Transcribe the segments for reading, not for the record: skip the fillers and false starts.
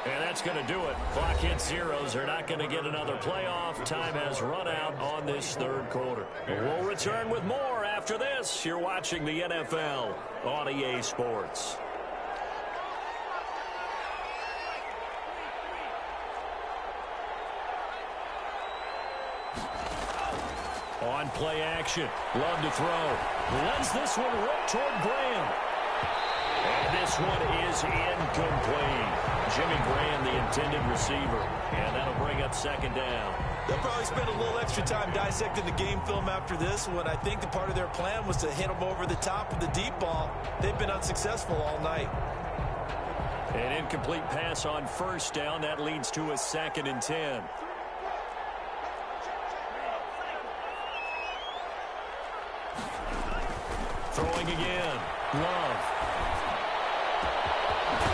And that's going to do it. Clock hits zeros. They're not going to get another playoff. Time has run out on this third quarter. We'll return with more after this. You're watching the NFL on EA Sports. On play action. Love to throw. Lets this one rip toward Graham. And this one is incomplete. Jimmy Graham, the intended receiver. And that'll bring up second down. They'll probably spend a little extra time dissecting the game film after this one. I think the part of their plan was to hit them over the top of the deep ball. They've been unsuccessful all night. An incomplete pass on first down. That leads to a 2nd and 10. Throwing again. Love.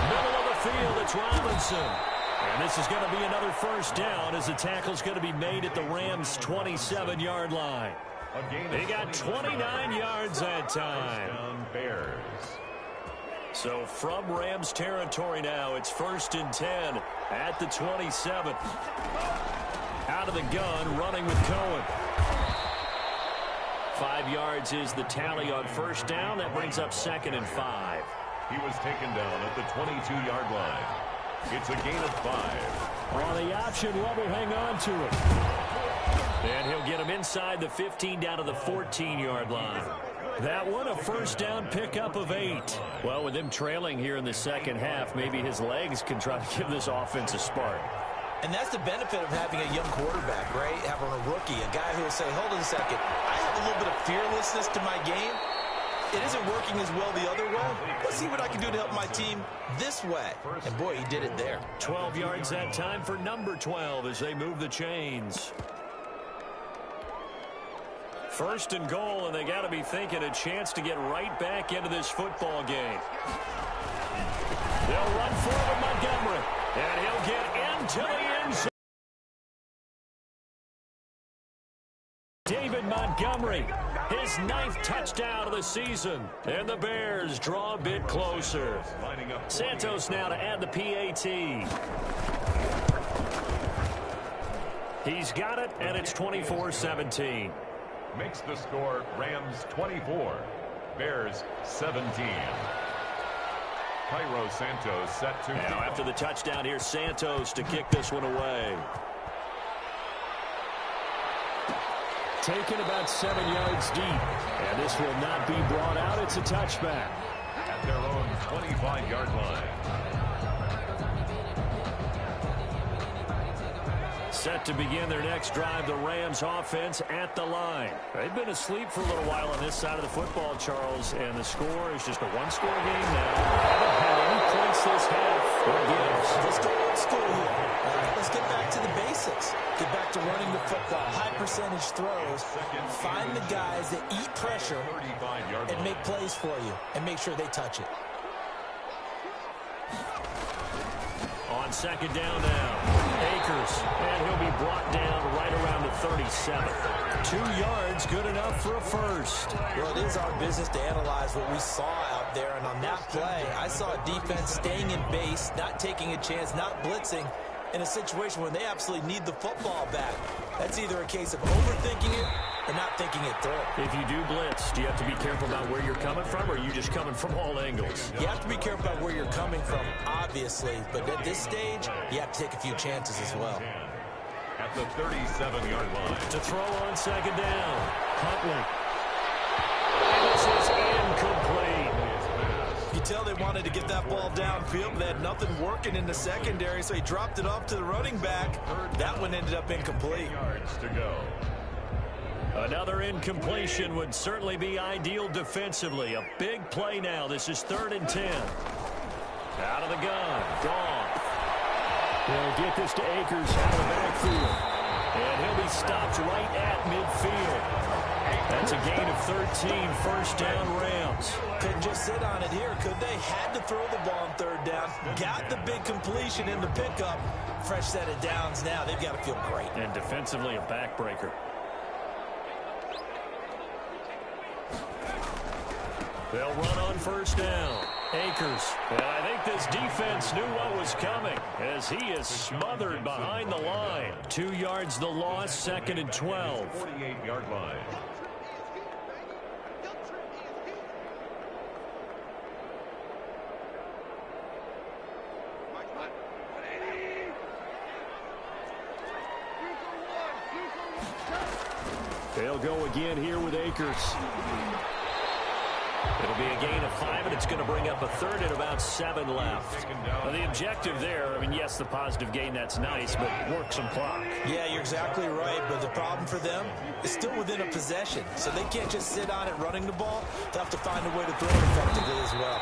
Middle of the field, it's Robinson. And this is going to be another first down as the tackle's going to be made at the Rams' 27-yard line. They got 29 yards that time. So from Rams territory now, it's 1st and 10 at the 27. Out of the gun, running with Cohen. 5 yards is the tally on first down. That brings up 2nd and 5. He was taken down at the 22-yard line. It's a gain of 5. On the option, Love will hang on to it. And he'll get him inside the 15 down to the 14-yard line. That one a first down pickup of 8. Well, with him trailing here in the second half, maybe his legs can try to give this offense a spark. And that's the benefit of having a young quarterback, right? Having a rookie, a guy who will say, hold on a second, I have a little bit of fearlessness to my game. It isn't working as well the other way. Let's see what I can do to help my team this way. And, boy, he did it there. 12 yards that time for number 12 as they move the chains. 1st and goal, and they got to be thinking a chance to get right back into this football game. They'll run forward Montgomery, and he'll get into the end zone. David Montgomery, his 9th touchdown of the season. And the Bears draw a bit closer. Santos now to add the PAT. He's got it, and it's 24-17. Makes the score Rams 24, Bears 17. Cairo Santos set to... Now after the touchdown, here's Santos to kick this one away. Taken about 7 yards deep. And this will not be brought out. It's a touchback. At their own 25-yard line. Set to begin their next drive, the Rams offense at the line. They've been asleep for a little while on this side of the football, Charles, and the score is just a one-score game now. Haven't had any points this half or gives. Let's go old school here. Let's get back to the basics. Get back to running the football, high percentage throws. Find the guys that eat pressure and make plays for you and make sure they touch it. On second down now, Akers, and he'll be brought down right around the 37. 2 yards, good enough for a first. Well, it is our business to analyze what we saw out there, and on that play, I saw a defense staying in base, not taking a chance, not blitzing, in a situation where they absolutely need the football back. That's either a case of overthinking it or not thinking it through. If you do blitz, do you have to be careful about where you're coming from, or are you just coming from all angles? You have to be careful about where you're coming from, obviously, but at this stage, you have to take a few chances as well. At the 37-yard line. To throw on second down, Huntley. And this is incomplete. You can tell they wanted to get that ball downfield, but they had nothing working in the secondary, so he dropped it off to the running back. That one ended up incomplete. Yards to go. Another incompletion would certainly be ideal defensively. A big play now. This is 3rd and 10. Out of the gun. Goff. They'll get this to Akers out of the backfield. And he'll be stopped right at midfield. That's a gain of 13, first down Rams. Couldn't just sit on it here, could they? Had to throw the ball on 3rd down. Got the big completion in the pickup. Fresh set of downs now. They've got to feel great. And defensively a backbreaker. They'll run on first down. Akers. And I think this defense knew what was coming as he is smothered behind the line. 2 yards the loss, 2nd and 12. 48-yard line. They'll go again here with Akers. It'll be a gain of 5, and it's going to bring up a 3rd and about 7 left. Now, the objective there, I mean, yes, the positive gain, that's nice, but work some clock. Yeah, you're exactly right, but the problem for them is still within a possession, so they can't just sit on it running the ball. They'll have to find a way to throw it effectively as well.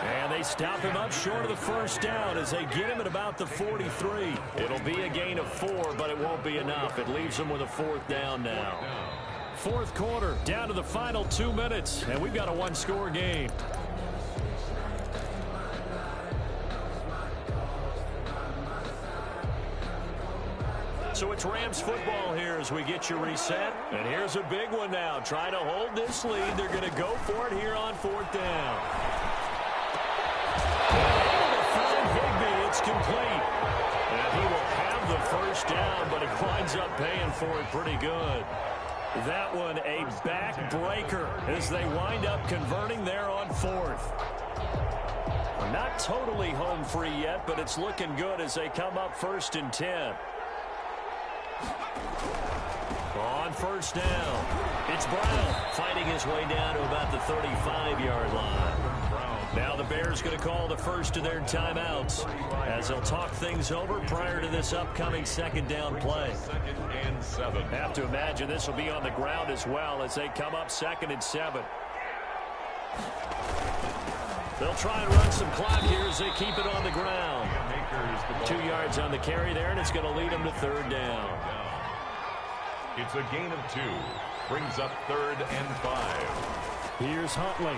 And they stop him up short of the 1st down as they get him at about the 43. It'll be a gain of 4, but it won't be enough. It leaves them with a 4th down now. 4th quarter, down to the final 2 minutes, and we've got a 1-score game. So it's Rams football here as we get you reset. And here's a big one now. Trying to hold this lead. They're going to go for it here on 4th down. It's complete. And he will have the 1st down, but he winds up paying for it pretty good. That one a backbreaker as they wind up converting there on 4th. Not totally home free yet, but it's looking good as they come up 1st and 10. On 1st down, it's Brown fighting his way down to about the 35-yard line. Now the Bears going to call the first of their timeouts as they'll talk things over prior to this upcoming 2nd down play. 2nd and 7. Have to imagine this will be on the ground as well as they come up 2nd and 7. They'll try and run some clock here as they keep it on the ground. 2 yards on the carry there, and it's going to lead them to 3rd down. It's a gain of 2. Brings up 3rd and 5. Here's Huntley.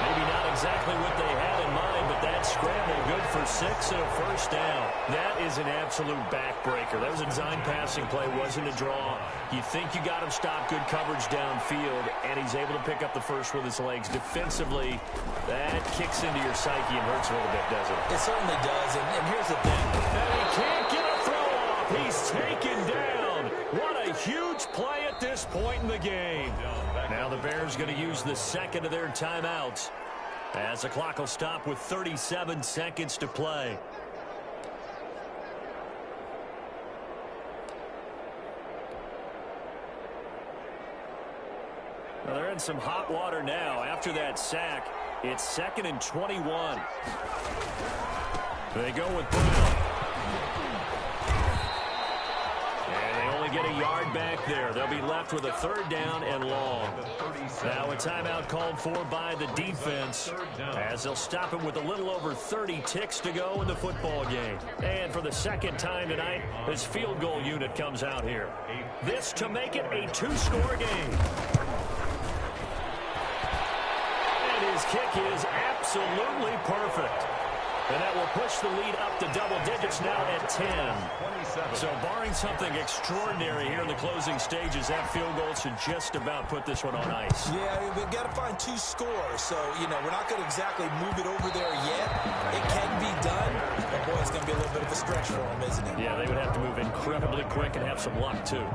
Maybe not exactly what they had in mind, but that scramble good for 6 and a 1st down. That is an absolute backbreaker. That was a design passing play, wasn't a draw. You think you got him stopped, good coverage downfield, and he's able to pick up the 1st with his legs. Defensively, that kicks into your psyche and hurts a little bit, doesn't it? It certainly does, and here's the thing. And he can't get a throw off. He's taken down. What a huge play at this point in the game. Now the Bears going to use the 2nd of their timeouts as the clock will stop with 37 seconds to play. Well, they're in some hot water now. After that sack, it's 2nd and 21. They go with Brown. Get a yard back there. They'll be left with a 3rd down and long. Now a timeout called for by the defense as they'll stop him with a little over 30 ticks to go in the football game. And for the 2nd time tonight, this field goal unit comes out here. This to make it a 2-score game. And his kick is absolutely perfect. And that will push the lead up to double digits now at 10. So barring something extraordinary here in the closing stages, that field goal should just about put this one on ice. Yeah, we've got to find 2 scores. So, you know, we're not going to exactly move it over there yet. It can be done. But, boy, it's going to be a little bit of a stretch for them, isn't it? Yeah, they would have to move incredibly quick and have some luck, too.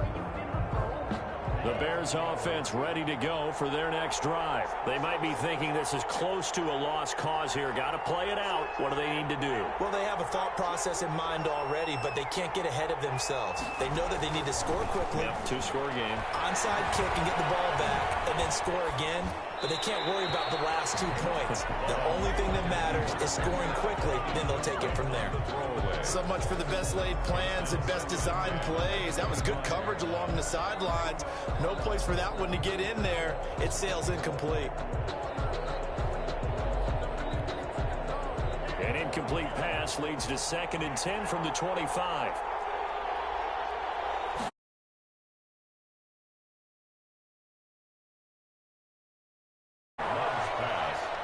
The Bears offense ready to go for their next drive. They might be thinking this is close to a lost cause here. Got to play it out. What do they need to do? Well, they have a thought process in mind already, but they can't get ahead of themselves. They know that they need to score quickly. Yep, 2-score game. Onside kick and get the ball back and then score again. But they can't worry about the last 2 points. The only thing that matters is scoring quickly, then they'll take it from there. So much for the best laid plans and best designed plays. That was good coverage along the sidelines. No place for that one to get in there. It sails incomplete. An incomplete pass leads to 2nd and 10 from the 25.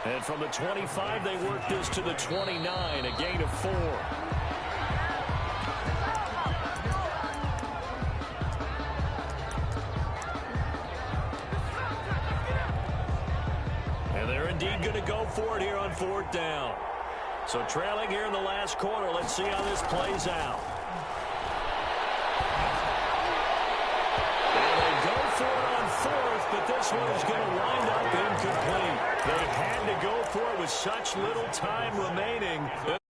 And from the 25, they work this to the 29, a gain of 4. 4th down. So trailing here in the last quarter. Let's see how this plays out. And they go for it on 4th, but this one is going to wind up incomplete. They had to go for it with such little time remaining.